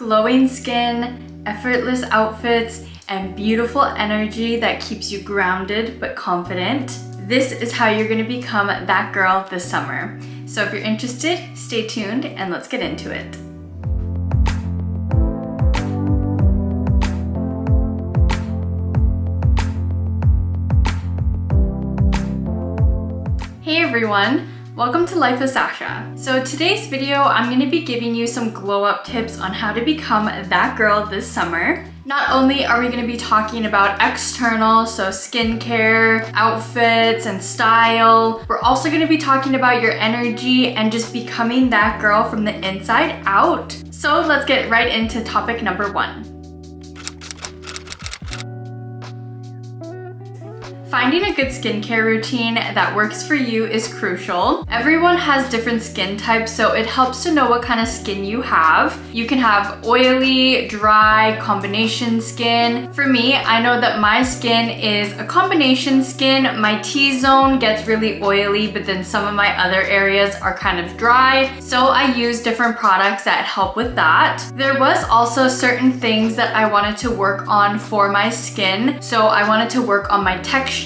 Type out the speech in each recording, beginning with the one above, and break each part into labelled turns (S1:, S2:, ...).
S1: Glowing skin, effortless outfits, and beautiful energy that keeps you grounded but confident. This is how you're gonna become that girl this summer. So if you're interested, stay tuned and let's get into it. Hey everyone, welcome to Life of Sacha. So today's video, I'm going to be giving you some glow up tips on how to become that girl this summer. Not only are we going to be talking about external, so skincare, outfits, and style, we're also going to be talking about your energy and just becoming that girl from the inside out. So let's get right into topic number 1. Finding a good skincare routine that works for you is crucial. Everyone has different skin types, so it helps to know what kind of skin you have. You can have oily, dry, combination skin. For me, I know that my skin is a combination skin. My T-zone gets really oily, but then some of my other areas are kind of dry. So I use different products that help with that. There was also certain things that I wanted to work on for my skin. So I wanted to work on my texture,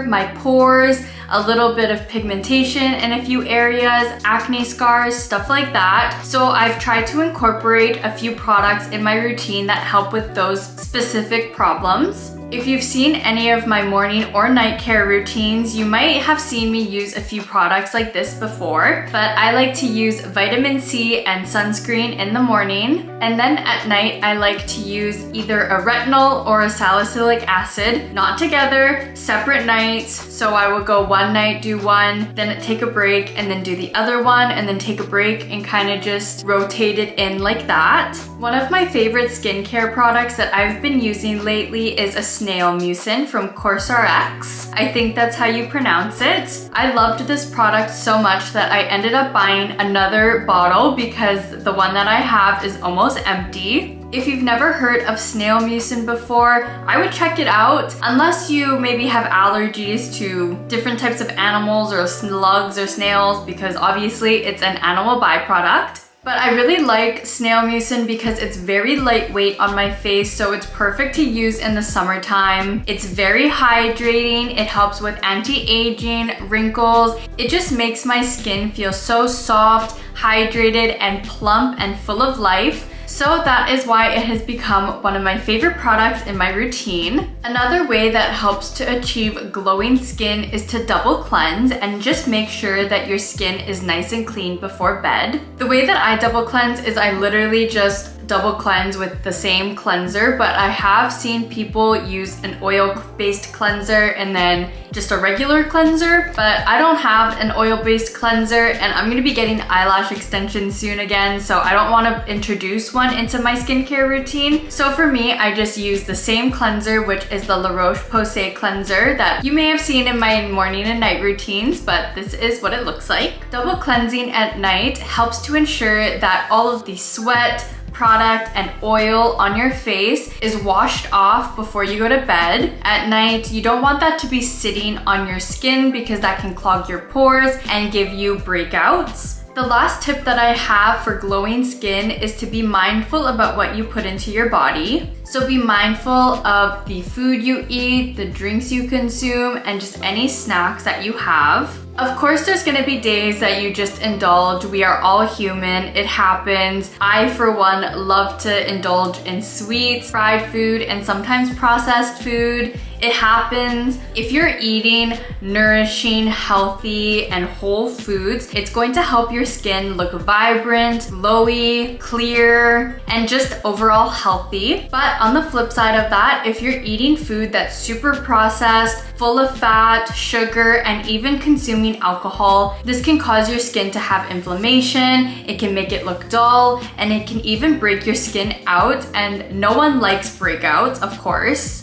S1: my pores, a little bit of pigmentation in a few areas, acne scars, stuff like that. So I've tried to incorporate a few products in my routine that help with those specific problems. If you've seen any of my morning or night care routines, you might have seen me use a few products like this before, but I like to use vitamin C and sunscreen in the morning, and then at night I like to use either a retinol or a salicylic acid, not together, separate nights. So I will go one night, do one, then take a break, and then do the other one, and then take a break, and kind of just rotate it in like that. One of my favorite skincare products that I've been using lately is a snail mucin from CourseRx. I think that's how you pronounce it. I loved this product so much that I ended up buying another bottle because the one that I have is almost empty. If you've never heard of snail mucin before, I would check it out unless you maybe have allergies to different types of animals or slugs or snails, because obviously it's an animal byproduct. But I really like snail mucin because it's very lightweight on my face, so it's perfect to use in the summertime. It's very hydrating, it helps with anti-aging, wrinkles. It just makes my skin feel so soft, hydrated, and plump and full of life. So that is why it has become one of my favorite products in my routine. Another way that helps to achieve glowing skin is to double cleanse and just make sure that your skin is nice and clean before bed. The way that I double cleanse is I literally just double cleanse with the same cleanser, but I have seen people use an oil-based cleanser and then just a regular cleanser, but I don't have an oil-based cleanser, and I'm gonna be getting eyelash extensions soon again, so I don't wanna introduce one into my skincare routine. So for me, I just use the same cleanser, which is the La Roche-Posay cleanser that you may have seen in my morning and night routines, but this is what it looks like. Double cleansing at night helps to ensure that all of the sweat, product, and oil on your face is washed off before you go to bed. At night, you don't want that to be sitting on your skin because that can clog your pores and give you breakouts. The last tip that I have for glowing skin is to be mindful about what you put into your body. So be mindful of the food you eat, the drinks you consume, and just any snacks that you have. Of course, there's gonna be days that you just indulge. We are all human, it happens. I, for one, love to indulge in sweets, fried food, and sometimes processed food. It happens. If you're eating nourishing, healthy, and whole foods, it's going to help your skin look vibrant, glowy, clear, and just overall healthy. But on the flip side of that, if you're eating food that's super processed, full of fat, sugar, and even consuming alcohol, this can cause your skin to have inflammation, it can make it look dull, and it can even break your skin out, and no one likes breakouts, of course.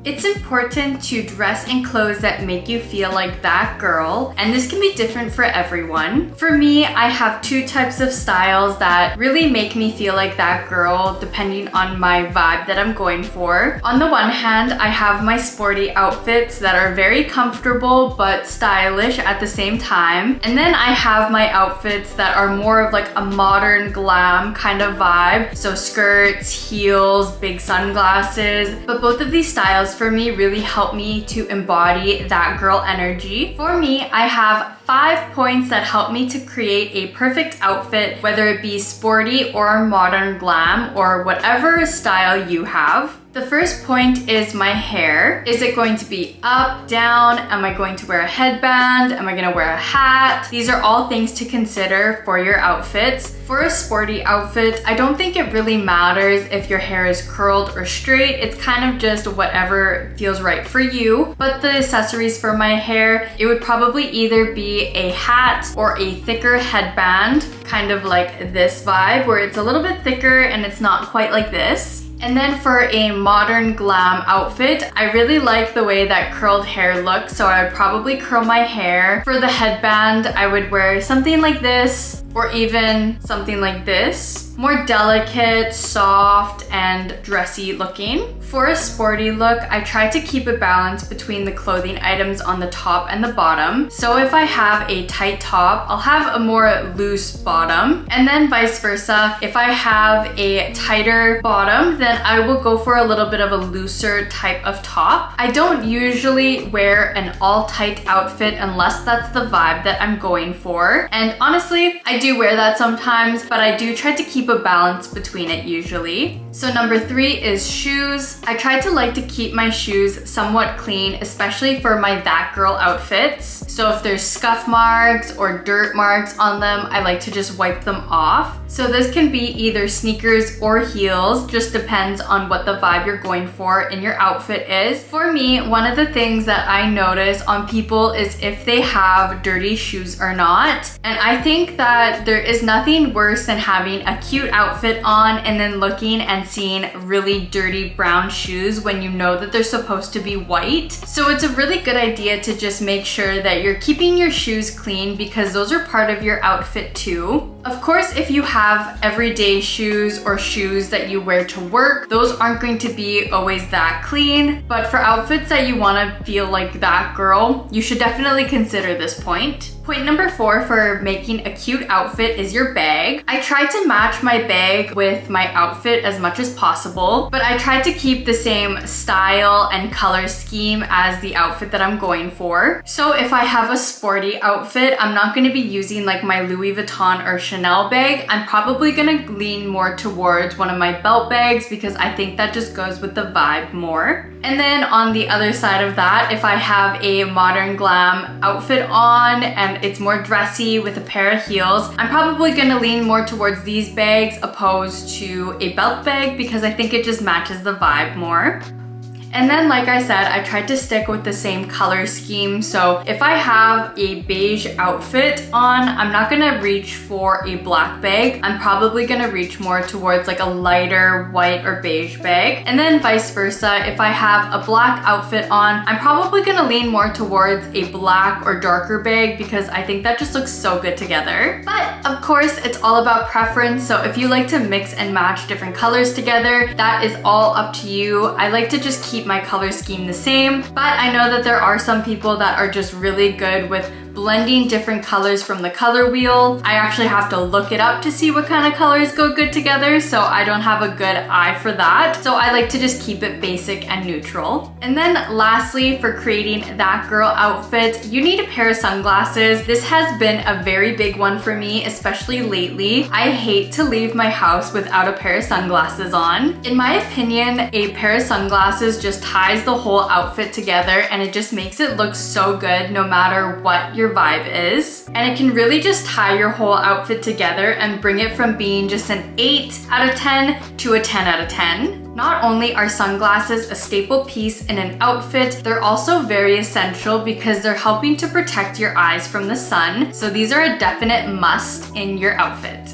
S1: It's important to dress in clothes that make you feel like that girl, and this can be different for everyone. For me, I have two types of styles that really make me feel like that girl depending on my vibe that I'm going for. On the one hand, I have my sporty outfits that are very comfortable but stylish at the same time. And then I have my outfits that are more of like a modern glam kind of vibe. So skirts, heels, big sunglasses. But both of these styles for me really help me to embody that girl energy. For me, I have 5 points that help me to create a perfect outfit, whether it be sporty or modern glam or whatever style you have. The first point is my hair. Is it going to be up, down? Am I going to wear a headband? Am I gonna wear a hat? These are all things to consider for your outfits. For a sporty outfit, I don't think it really matters if your hair is curled or straight. It's kind of just whatever feels right for you. But the accessories for my hair, it would probably either be a hat or a thicker headband, kind of like this vibe where it's a little bit thicker and it's not quite like this. And then for a modern glam outfit, I really like the way that curled hair looks, so I would probably curl my hair. For the headband, I would wear something like this or even something like this. More delicate, soft, and dressy looking. For a sporty look, I try to keep a balance between the clothing items on the top and the bottom. So if I have a tight top, I'll have a more loose bottom. And then vice versa, if I have a tighter bottom, then I will go for a little bit of a looser type of top. I don't usually wear an all tight outfit unless that's the vibe that I'm going for. And honestly, I do wear that sometimes, but I do try to keep a balance between it usually. So number 3 is shoes. I try to like to keep my shoes somewhat clean, especially for my that girl outfits. So if there's scuff marks or dirt marks on them, I like to just wipe them off. So this can be either sneakers or heels, just depends on what the vibe you're going for in your outfit is. For me, one of the things that I notice on people is if they have dirty shoes or not. And I think that there is nothing worse than having a cute outfit on and then looking and seeing really dirty brown shoes when you know that they're supposed to be white. So it's a really good idea to just make sure that you're keeping your shoes clean because those are part of your outfit too. Of course, if you have everyday shoes or shoes that you wear to work, those aren't going to be always that clean. But for outfits that you want to feel like that girl, you should definitely consider this point. Point number 4 for making a cute outfit is your bag. I try to match my bag with my outfit as much as possible, but I try to keep the same style and color scheme as the outfit that I'm going for. So if I have a sporty outfit, I'm not going to be using like my Louis Vuitton or Chanel bag. I'm probably going to lean more towards one of my belt bags because I think that just goes with the vibe more. And then on the other side of that, if I have a modern glam outfit on and it's more dressy with a pair of heels, I'm probably gonna lean more towards these bags opposed to a belt bag because I think it just matches the vibe more. And then, like I said, I tried to stick with the same color scheme. So if I have a beige outfit on, I'm not gonna reach for a black bag. I'm probably gonna reach more towards like a lighter white or beige bag. And then vice versa, if I have a black outfit on, I'm probably gonna lean more towards a black or darker bag because I think that just looks so good together. But of course, it's all about preference. So if you like to mix and match different colors together, that is all up to you. I like to just keep my color scheme the same, but I know that there are some people that are just really good with blending different colors from the color wheel. I actually have to look it up to see what kind of colors go good together, so I don't have a good eye for that. So I like to just keep it basic and neutral. And then lastly, for creating that girl outfit, you need a pair of sunglasses. This has been a very big one for me, especially lately. I hate to leave my house without a pair of sunglasses on. In my opinion, a pair of sunglasses just ties the whole outfit together and it just makes it look so good no matter what your vibe is. And it can really just tie your whole outfit together and bring it from being just an 8 out of 10 to a 10 out of 10. Not only are sunglasses a staple piece in an outfit, they're also very essential because they're helping to protect your eyes from the sun. So these are a definite must in your outfit.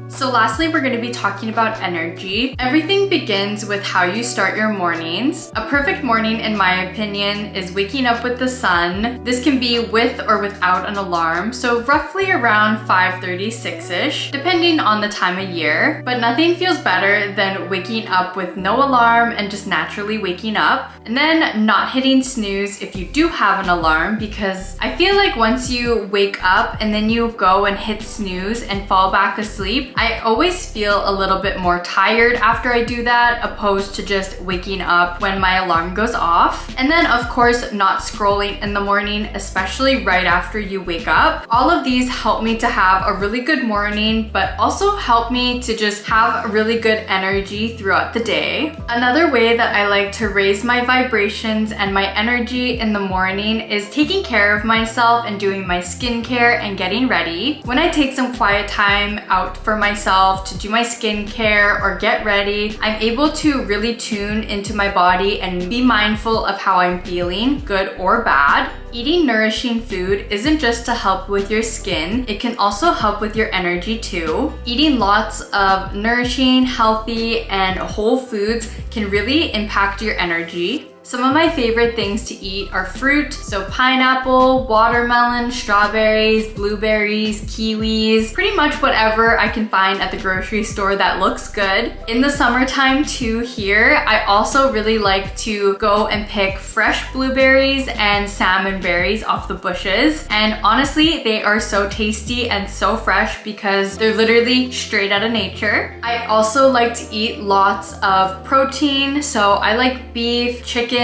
S1: So So lastly, we're gonna be talking about energy. Everything begins with how you start your mornings. A perfect morning, in my opinion, is waking up with the sun. This can be with or without an alarm, so roughly around 5:36-ish, depending on the time of year. But nothing feels better than waking up with no alarm and just naturally waking up. And then not hitting snooze if you do have an alarm, because I feel like once you wake up and then you go and hit snooze and fall back asleep, I always feel a little bit more tired after I do that, opposed to just waking up when my alarm goes off. And then of course, not scrolling in the morning, especially right after you wake up. All of these help me to have a really good morning, but also help me to just have really good energy throughout the day. Another way that I like to raise my vibrations and my energy in the morning is taking care of myself and doing my skincare and getting ready. When I take some quiet time out for myself to do my skincare or get ready, I'm able to really tune into my body and be mindful of how I'm feeling, good or bad. Eating nourishing food isn't just to help with your skin, it can also help with your energy too. Eating lots of nourishing, healthy, and whole foods can really impact your energy. Some of my favorite things to eat are fruit, so pineapple, watermelon, strawberries, blueberries, kiwis, pretty much whatever I can find at the grocery store that looks good. In the summertime too here, I also really like to go and pick fresh blueberries and salmon berries off the bushes. And honestly, they are so tasty and so fresh because they're literally straight out of nature. I also like to eat lots of protein, so I like beef, chicken,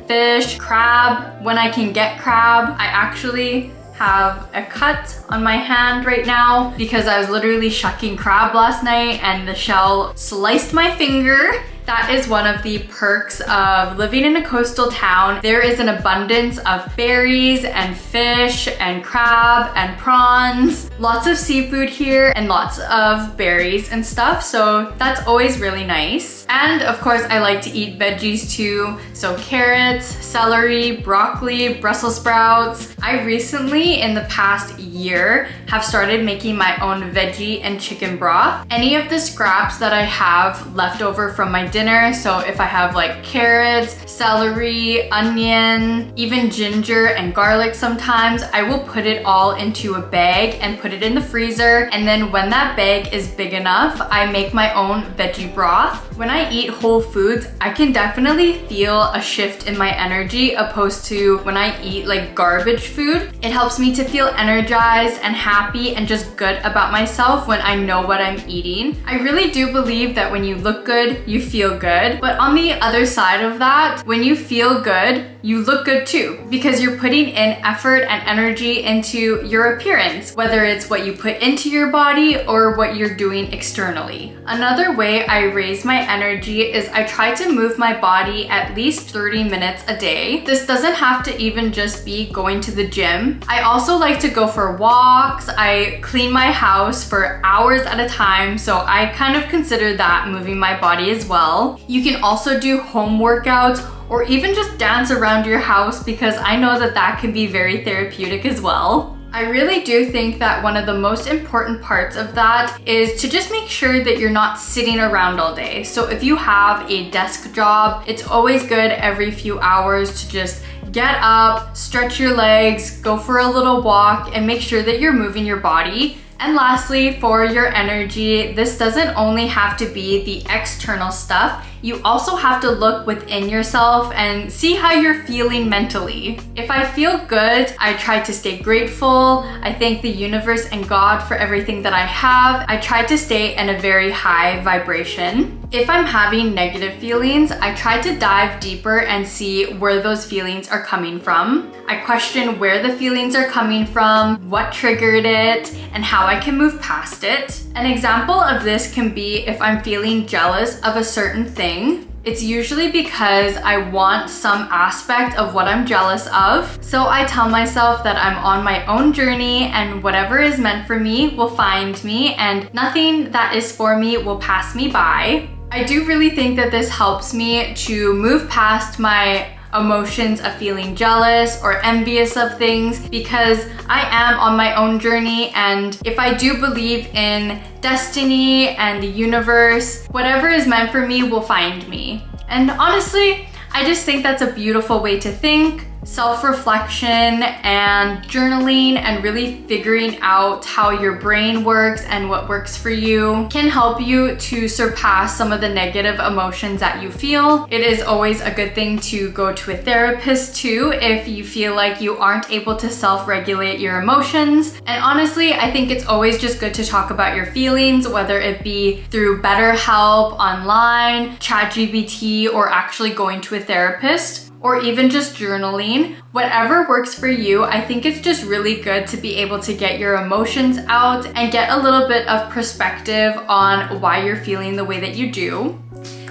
S1: fish, crab when I can get crab. I actually have a cut on my hand right now because I was literally shucking crab last night and the shell sliced my finger. That is one of the perks of living in a coastal town. There is an abundance of berries and fish and crab and prawns. Lots of seafood here and lots of berries and stuff, so that's always really nice. And of course, I like to eat veggies too. So carrots, celery, broccoli, Brussels sprouts. I recently, in the past year, have started making my own veggie and chicken broth. Any of the scraps that I have left over from my dinner, so if I have like carrots, celery, onion, even ginger and garlic sometimes, I will put it all into a bag and put it in the freezer. And then when that bag is big enough, I make my own veggie broth. When I eat whole foods, I can definitely feel a shift in my energy opposed to when I eat like garbage food. It helps me to feel energized and happy and just good about myself when I know what I'm eating. I really do believe that when you look good, you feel good. But on the other side of that, when you feel good, you look good too, because you're putting in effort and energy into your appearance, whether it's what you put into your body or what you're doing externally. Another way I raise my energy is I try to move my body at least 30 minutes a day. This doesn't have to even just be going to the gym. I also like to go for walks. I clean my house for hours at a time, so I kind of consider that moving my body as well. You can also do home workouts or even just dance around your house, because I know that that can be very therapeutic as well. I really do think that one of the most important parts of that is to just make sure that you're not sitting around all day. So if you have a desk job, it's always good every few hours to just get up, stretch your legs, go for a little walk, and make sure that you're moving your body. And lastly, for your energy, this doesn't only have to be the external stuff. You also have to look within yourself and see how you're feeling mentally. If I feel good, I try to stay grateful. I thank the universe and God for everything that I have. I try to stay in a very high vibration. If I'm having negative feelings, I try to dive deeper and see where those feelings are coming from. I question where the feelings are coming from, what triggered it, and how I can move past it. An example of this can be if I'm feeling jealous of a certain thing. It's usually because I want some aspect of what I'm jealous of. So I tell myself that I'm on my own journey and whatever is meant for me will find me, and nothing that is for me will pass me by. I do really think that this helps me to move past my emotions of feeling jealous or envious of things, because I am on my own journey, and if I do believe in destiny and the universe, whatever is meant for me will find me. And honestly, I just think that's a beautiful way to think. Self-reflection and journaling and really figuring out how your brain works and what works for you can help you to surpass some of the negative emotions that you feel. It is always a good thing to go to a therapist too if you feel like you aren't able to self-regulate your emotions. And honestly, I think it's always just good to talk about your feelings, whether it be through BetterHelp, online, ChatGPT, or actually going to a therapist, or even just journaling. Whatever works for you, I think it's just really good to be able to get your emotions out and get a little bit of perspective on why you're feeling the way that you do.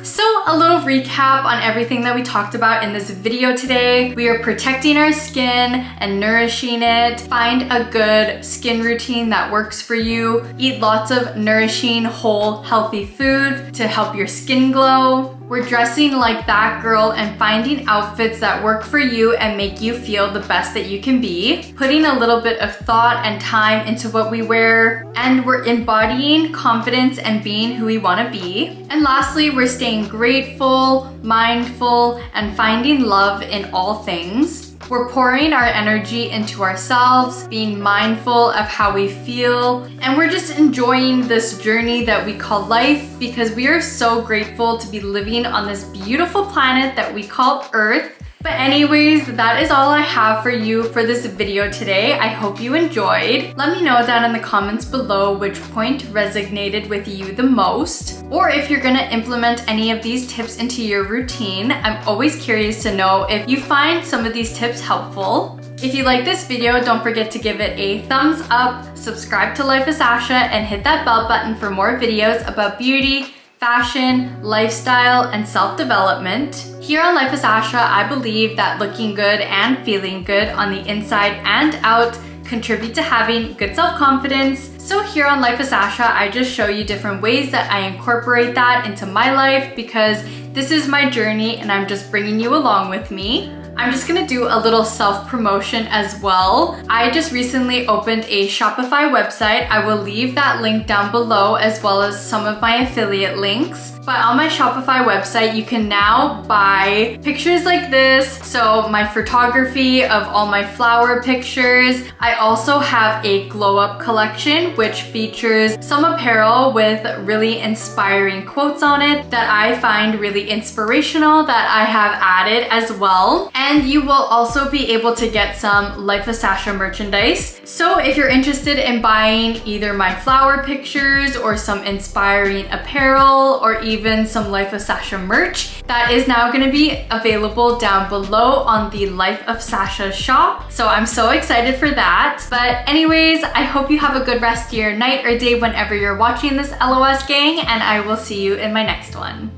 S1: So a little recap on everything that we talked about in this video today. We are protecting our skin and nourishing it. Find a good skin routine that works for you. Eat lots of nourishing, whole, healthy food to help your skin glow. We're dressing like that girl and finding outfits that work for you and make you feel the best that you can be. Putting a little bit of thought and time into what we wear. And we're embodying confidence and being who we want to be. And lastly, we're staying grateful, mindful, and finding love in all things. We're pouring our energy into ourselves, being mindful of how we feel, and we're just enjoying this journey that we call life, because we are so grateful to be living on this beautiful planet that we call Earth. But anyways, that is all I have for you for this video today. I hope you enjoyed. Let me know down in the comments below which point resonated with you the most, or if you're gonna implement any of these tips into your routine. I'm always curious to know if you find some of these tips helpful. If you like this video, don't forget to give it a thumbs up, subscribe to Life of Sacha, and hit that bell button for more videos about beauty, fashion, lifestyle, and self-development. Here on Life of Sacha, I believe that looking good and feeling good on the inside and out contribute to having good self-confidence. So here on Life of Sacha, I just show you different ways that I incorporate that into my life, because this is my journey and I'm just bringing you along with me. I'm just gonna do a little self-promotion as well. I just recently opened a Shopify website. I will leave that link down below, as well as some of my affiliate links. But on my Shopify website, you can now buy pictures like this. So my photography of all my flower pictures. I also have a glow up collection, which features some apparel with really inspiring quotes on it that I find really inspirational that I have added as well. And you will also be able to get some Life of Sacha merchandise. So if you're interested in buying either my flower pictures or some inspiring apparel, or even some Life of Sacha merch, that is now going to be available down below on the Life of Sacha shop. So I'm so excited for that. But anyways, I hope you have a good rest of your night or day whenever you're watching this, LOS gang, and I will see you in my next one.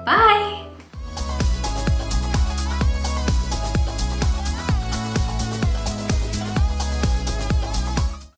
S1: Bye!